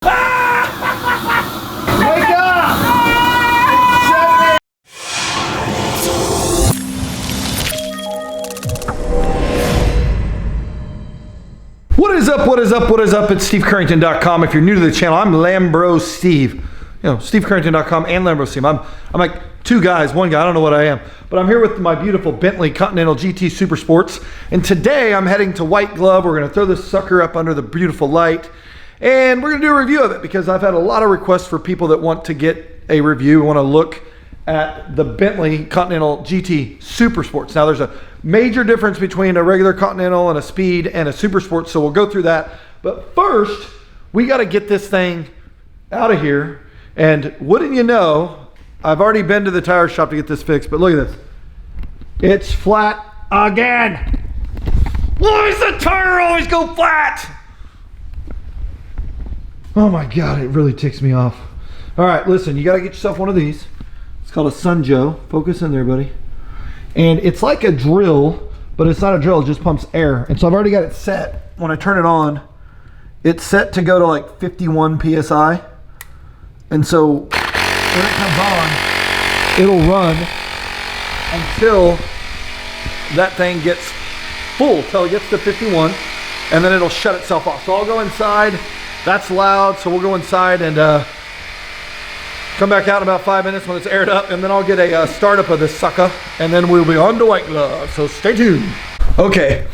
Wake up! What is up, what is up, what is up? It's SteveCurrington.com. If you're new to the channel, I'm Lambros Steve. You know, SteveCurrington.com and Lambros Steve. I'm like two guys, one guy, I don't know what I am. But I'm here with my beautiful Bentley Continental GT Super Sports. And today I'm heading to White Glove. We're gonna throw this sucker up under the beautiful light. And we're gonna do a review of it because I've had a lot of requests for people that want to get a review, want to look at the Bentley Continental GT Super Sports. Now there's a major difference between a regular Continental and a Speed and a Super Sports, so we'll go through that. But first, we got to get this thing out of here. And wouldn't you know, I've already been to the tire shop to get this fixed, but look at this. It's flat again. Why does the tire always go flat? Oh my God, it really ticks me off. All right, listen, you got to get yourself one of these. It's called a Sunjoe. Focus in there, buddy. And it's like a drill, but it's not a drill, it just pumps air. And so I've already got it set. When I turn it on, it's set to go to like 51 PSI. And so when it comes on, it'll run until that thing gets full, till it gets to 51, and then it'll shut itself off. So I'll go inside. That's loud, so we'll go inside and come back out in about 5 minutes when it's aired up, and then I'll get a startup of this sucker, and then we'll be on to White Glove, so stay tuned. Okay,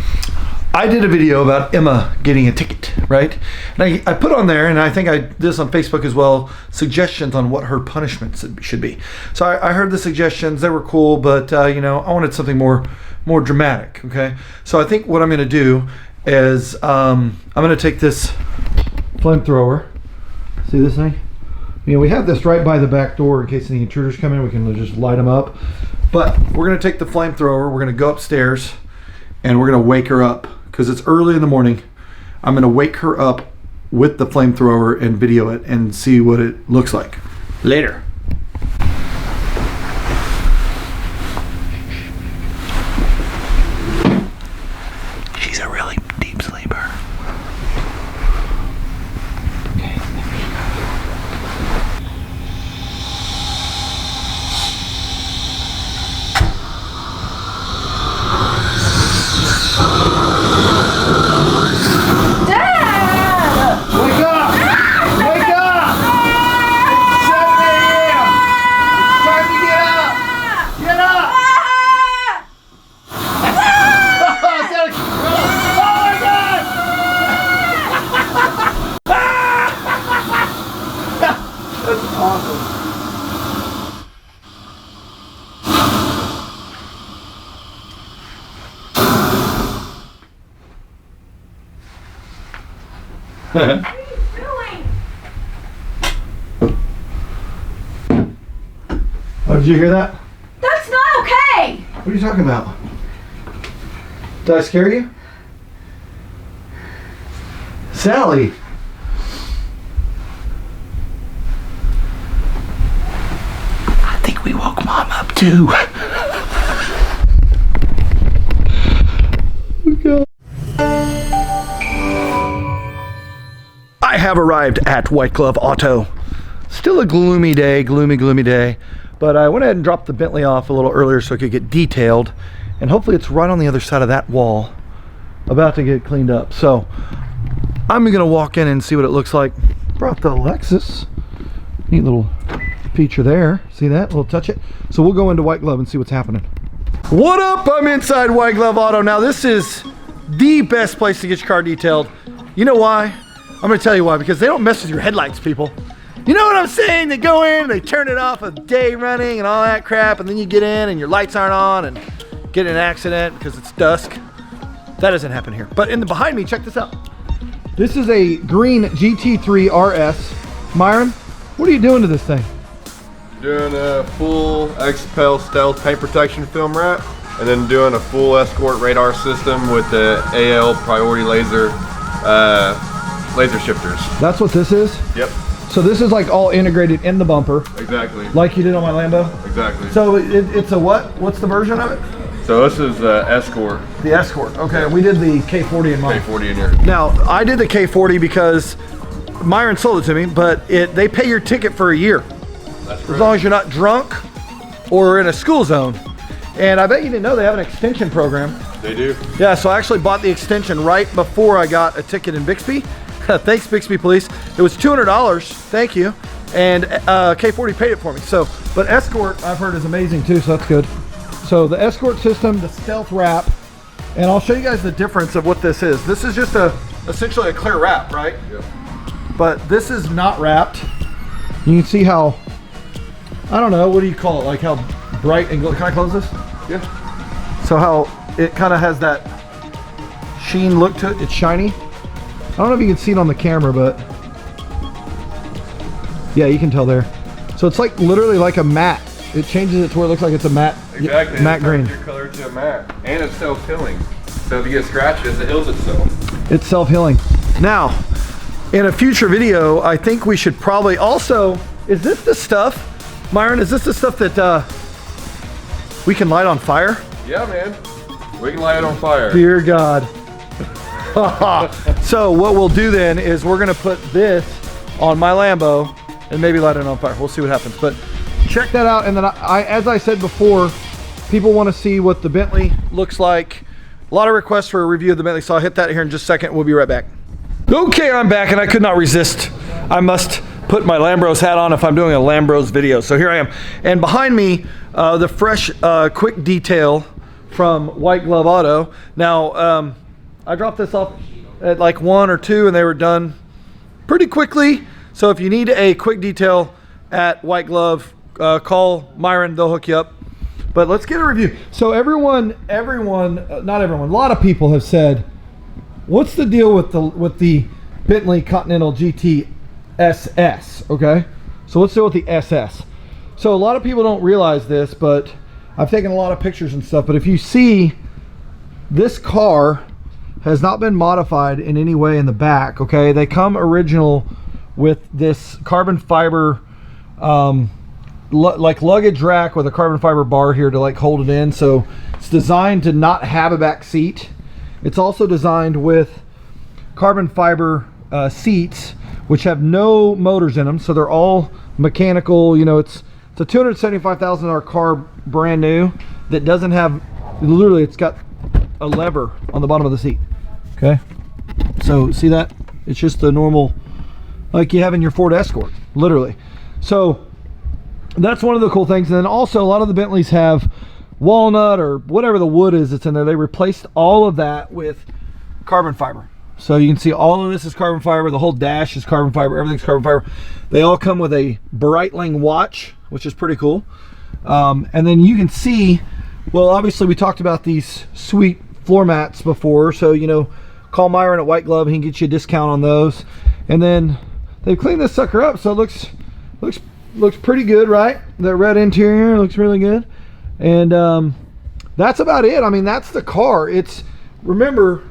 I did a video about Emma getting a ticket, right? And I put on there, and I think I did this on Facebook as well, suggestions on what her punishments should be. So I heard the suggestions, they were cool, but you know, I wanted something more dramatic, okay? So I think what I'm gonna do is, I'm gonna take this flamethrower, see this thing? You know, we have this right by the back door in case any intruders come in, we can just light them up. But we're gonna take the flamethrower, we're gonna go upstairs, and we're gonna wake her up, because it's early in the morning. I'm gonna wake her up with the flamethrower and video it and see what it looks like. Later. She's a really deep sleeper. What are you doing? Oh, did you hear that? That's not okay! What are you talking about? Did I scare you? Sally! I think we woke Mom up too. I have arrived at White Glove Auto. Still a gloomy day, gloomy day. But I went ahead and dropped the Bentley off a little earlier so it could get detailed. And hopefully it's right on the other side of that wall, about to get cleaned up. So I'm gonna walk in and see what it looks like. Brought the Lexus. Neat little feature there. See that? We'll touch it. So we'll go into White Glove and see what's happening. What up? I'm inside White Glove Auto. Now this is the best place to get your car detailed. You know why? I'm gonna tell you why, because they don't mess with your headlights, people. You know what I'm saying? They go in, they turn it off a day running and all that crap, and then you get in and your lights aren't on and get in an accident because it's dusk. That doesn't happen here. But in the behind me, check this out. This is a green GT3 RS. Myron, what are you doing to this thing? Doing a full XPEL stealth paint protection film wrap, and then doing a full escort radar system with the AL priority laser shifters. That's what this is? Yep. So this is like all integrated in the bumper. Exactly. Like you did on my Lambo? Exactly. So it's a what? What's the version of it? So this is Escort. The Escort. Okay, we did the K40 in mine. K40 in here. Now, I did the K40 because Myron sold it to me, but they pay your ticket for a year. That's As long as you're not drunk or in a school zone. And I bet you didn't know they have an extension program. They do. Yeah, so I actually bought the extension right before I got a ticket in Bixby. Thanks, Bixby Police. It was $200, thank you. And K40 paid it for me. So, but Escort I've heard is amazing too, so that's good. So the Escort system, the stealth wrap, and I'll show you guys the difference of what this is. This is just essentially a clear wrap, right? Yep. But this is not wrapped. You can see how, I don't know, what do you call it? Like how bright and, can I close this? Yeah. So how it kind of has that sheen look to it. It's shiny. I don't know if you can see it on the camera, but yeah, you can tell there. So it's like literally like a matte. It changes it to where it looks like it's a matte, Exactly. matte green. Your color to a matte, and it's self-healing. So if you get scratches, it heals itself. It's self-healing. Now, in a future video, I think we should probably also, is this the stuff, Myron, is this the stuff that we can light on fire? Yeah, man. We can light it on fire. Dear God. So what we'll do then is we're gonna put this on my Lambo and maybe light it on fire. We'll see what happens. But check that out. And then as I said before, people want to see what the Bentley looks like. A lot of requests for a review of the Bentley, so I'll hit that here in just a second. We'll be right back. Okay, I'm back, and I could not resist. I must put my Lambros hat on if I'm doing a Lambros video. So here I am. And behind me, the fresh quick detail from White Glove Auto. Now, I dropped this off at like 1 or 2 and they were done pretty quickly. So if you need a quick detail at White Glove, call Myron, they'll hook you up. But let's get a review. So not everyone, a lot of people have said, what's the deal with the Bentley Continental GT SS, okay? So let's deal with the SS. So a lot of people don't realize this, but I've taken a lot of pictures and stuff, but if you see, this car has not been modified in any way in the back, okay? They come original with this carbon fiber like luggage rack with a carbon fiber bar here to like hold it in. So it's designed to not have a back seat. It's also designed with carbon fiber seats, which have no motors in them. So they're all mechanical. You know, it's a $275,000 car, brand new, that doesn't have, literally it's got a lever on the bottom of the seat. Okay, so see that? It's just the normal, like you have in your Ford Escort, literally. So that's one of the cool things. And then also a lot of the Bentleys have walnut or whatever the wood is that's in there. They replaced all of that with carbon fiber. So you can see all of this is carbon fiber. The whole dash is carbon fiber. Everything's carbon fiber. They all come with a Breitling watch, which is pretty cool. And then you can see, well, obviously we talked about these sweet floor mats before. So, you know, call Myron at White Glove. He can get you a discount on those. And then they've cleaned this sucker up, so it looks pretty good, right? The red interior looks really good. And that's about it. I mean, that's the car. It's, remember,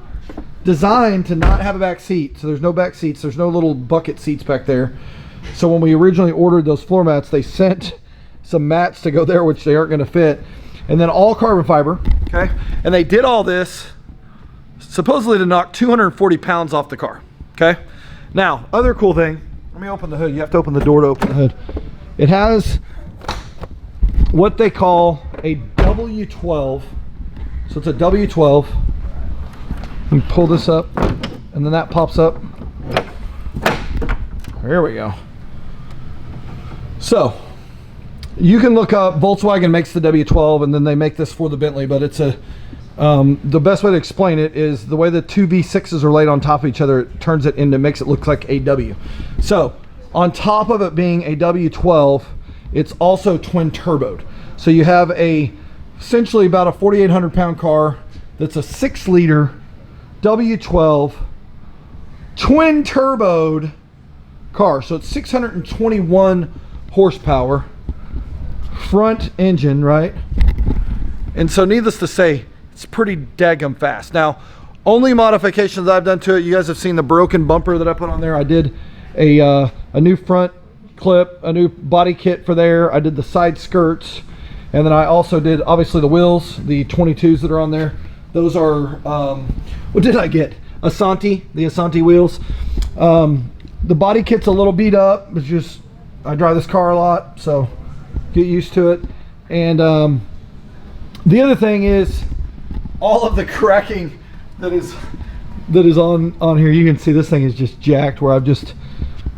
designed to not have a back seat. So there's no back seats. There's no little bucket seats back there. So when we originally ordered those floor mats, they sent some mats to go there, which they aren't going to fit. And then all carbon fiber, okay? And they did all this supposedly to knock 240 pounds off the car, okay? Now, other cool thing, let me open the hood. You have to open the door to open the hood. It has what they call a W12. So it's a W12. Let me pull this up, and then that pops up. There we go. So you can look up, Volkswagen makes the W12 and then they make this for the Bentley, but it's a, the best way to explain it is the way the two V6s are laid on top of each other, it turns it into, makes it look like a W. So on top of it being a W12, it's also twin turboed. So you have essentially about a 4,800 pound car that's a 6-liter W12 twin turboed car. So it's 621 horsepower front engine, right? And so needless to say, it's pretty daggum fast. Now, only modifications I've done to it, you guys have seen the broken bumper that I put on there. I did a new front clip, a new body kit for there. I did the side skirts, and then I also did obviously the wheels, the 22s that are on there. Those are what did I get? Asante, the Asante wheels. the body kit's a little beat up. It's just, I drive this car a lot, so get used to it. And the other thing is all of the cracking that is on here. You can see this thing is just jacked, where I've just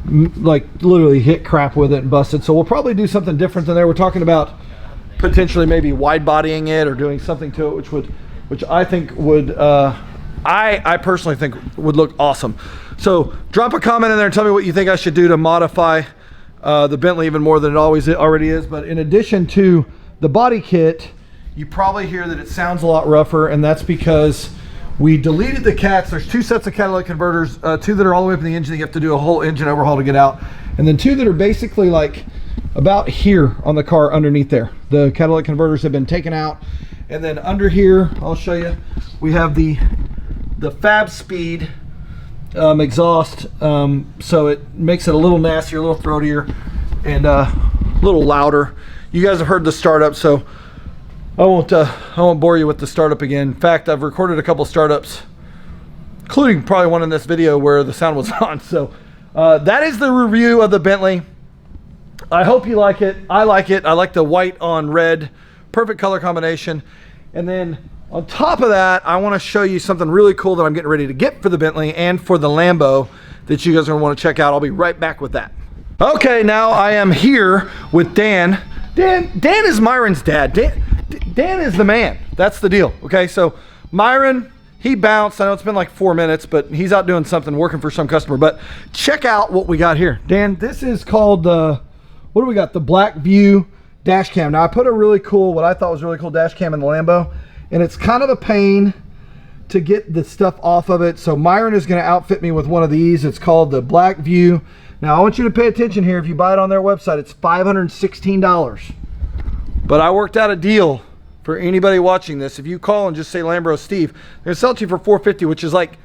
like literally hit crap with it and busted. So we'll probably do something different than there. We're talking about potentially maybe wide bodying it or doing something to it, which I think would I personally think would look awesome. So drop a comment in there and tell me what you think I should do to modify the Bentley even more than it already is. But in addition to the body kit, you probably hear that it sounds a lot rougher, and that's because we deleted the cats. There's 2 sets of catalytic converters, 2 that are all the way up in the engine that you have to do a whole engine overhaul to get out, and then 2 that are basically like about here on the car underneath there. The catalytic converters have been taken out, and then under here, I'll show you, we have the Fab Speed exhaust, so it makes it a little nastier, a little throatier, and a little louder. You guys have heard the startup, so I won't bore you with the startup again. In fact, I've recorded a couple startups, including probably one in this video where the sound was on. So that is the review of the Bentley. I hope you like it. I like it. I like the white on red, perfect color combination. And then on top of that, I want to show you something really cool that I'm getting ready to get for the Bentley and for the Lambo that you guys are going to want to check out. I'll be right back with that. Okay, now I am here with Dan. Dan is Myron's dad. Dan is the man. That's the deal. Okay, so Myron, he bounced. I know it's been like 4 minutes, but he's out doing something, working for some customer. But check out what we got here. Dan, this is called the, what do we got? The Black View dash cam. Now I put a really cool, what I thought was a really cool dash cam in the Lambo, and it's kind of a pain to get the stuff off of it. So Myron is going to outfit me with one of these. It's called the Black View. Now I want you to pay attention here. If you buy it on their website, it's $516. But I worked out a deal for anybody watching this. If you call and just say Lambros Steve, they're gonna sell it to you for $450, which is like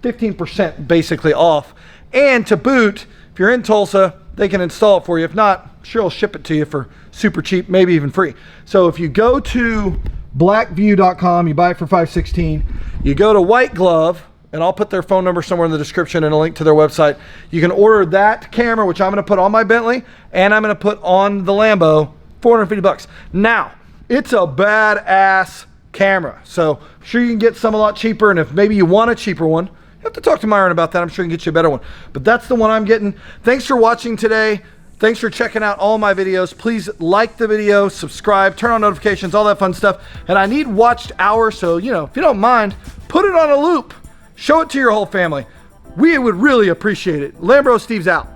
15% basically off. And to boot, if you're in Tulsa, they can install it for you. If not, sure, I'll ship it to you for super cheap, maybe even free. So if you go to blackview.com, you buy it for $516, you go to White Glove, and I'll put their phone number somewhere in the description and a link to their website. You can order that camera, which I'm gonna put on my Bentley, and I'm gonna put on the Lambo, $450. Now, it's a badass camera. So I'm sure you can get some a lot cheaper, and if maybe you want a cheaper one, you have to talk to Myron about that. I'm sure he can get you a better one. But that's the one I'm getting. Thanks for watching today. Thanks for checking out all my videos. Please like the video, subscribe, turn on notifications, all that fun stuff. And I need watched hours, so if you don't mind, put it on a loop. Show it to your whole family. We would really appreciate it. Lambros Steve's out.